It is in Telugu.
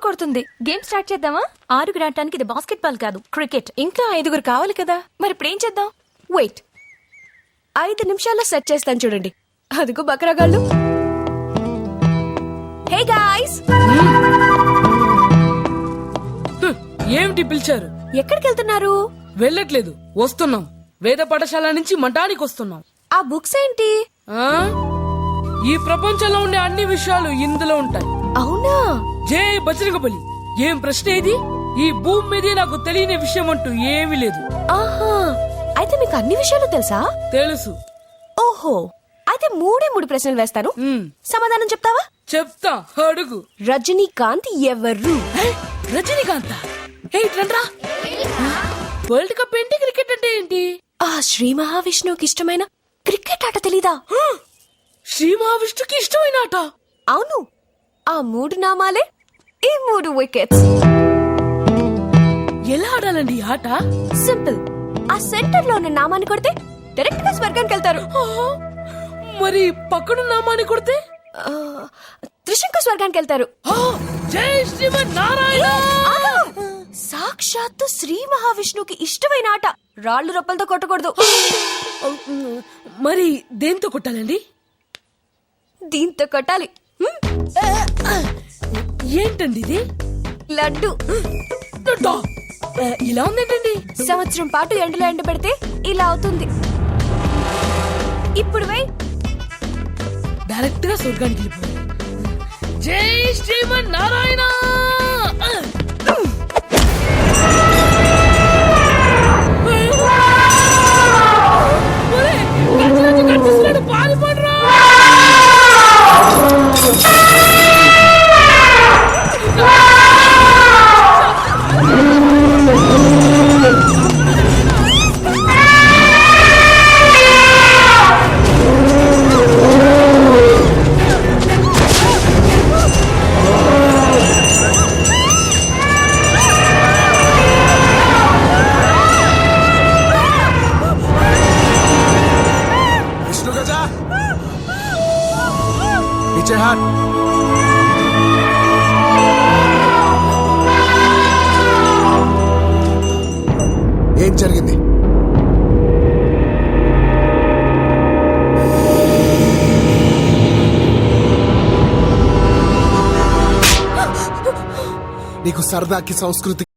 కొడుతుంది. గేమ్ స్టార్ట్ చేద్దామా? 6 ఆడటానికి ఇది బాస్కెట్ బాల్ కాదు, క్రికెట్. ఇంకా 5 కావాలి కదా. మరి ఇప్పుడు ఏం చేద్దాం? వెయిట్, 5 నిమిషాల్లో సెట్ చేస్తాను చూడండి. అదిగో బకరాగాళ్ళు. హే గాయ్స్, ఏమిటి పిలిచారు? ఎక్కడికి వెళ్తున్నారు? వెళ్ళట్లేదు, వస్తున్నాం. వేద పాఠశాల నుంచి మఠానికి వస్తున్నాం. ఆ బుక్స్ ఏంటి? ఆ ఈ ప్రపంచంలో ఉండే అన్ని విషయాలు ఇందులో ఉంటాయి. అవునా? జై బజరంగబలి. ఏం ప్రశ్న ఇది? ఈ భూమి మీద నాకు తెలియని విషయం అంటూ ఏమీ లేదు. ఆహా, అయితే మీకు అన్ని విషయాలు తెలుసా? తెలుసు. ఓహో, అయితే 3 ప్రశ్నలు వేస్తాను, సమాధానం చెప్తావా? చెప్తా, అడుగు. రజనీకాంత్ ఎవరు? రజనీకాంత్? వరల్డ్ కప్ ఏంటి, క్రికెట్ అంటే ఏంటి? ఆ శ్రీ మహావిష్ణువుకి ఇష్టమైన క్రికెట్ ఆట తెలీదా? శ్రీ మహావిష్ణుకి ఇష్టమైన ఆట? అవును, ఆ 3 నామాలే ఈ 3 వికెట్స్. ఎలా ఆడాలండి ఈ ఆట? సింపుల్. ఆ సెంటర్ లో ఉన్న నామాన్ని కొడితే డైరెక్ట్ గా స్వర్గానికి వెళ్తారు. మరి పక్కన నామాన్ని కొడితే త్రిశంకు స్వర్గానికి వెళ్తారు. జై శ్రీమన్నారాయణ. సాక్షాత్తు శ్రీ మహావిష్ణువుకి ఇష్టమైన ఆట. రాళ్ళు రొప్పలతో కొట్టకూడదు. మరి దేంతో కొట్టాలండి? దీంతో కొట్టాలి. ఏంటండి ఇది? లడ్డు. ఇలా ఉందేంటండి? సంవత్సరం పాటు ఎండలో ఎండబెడితే ఇలా అవుతుంది. ఇప్పుడు వెయ్. డైరెక్ట్ గా స్వర్గానికి వెళ్ళిపోవాలి. జై శ్రీమన్నారాయణ. పారిపడరా. पीछे हाथ. ఏం జరిగింది? నీకు సరదాకి సంస్కృతి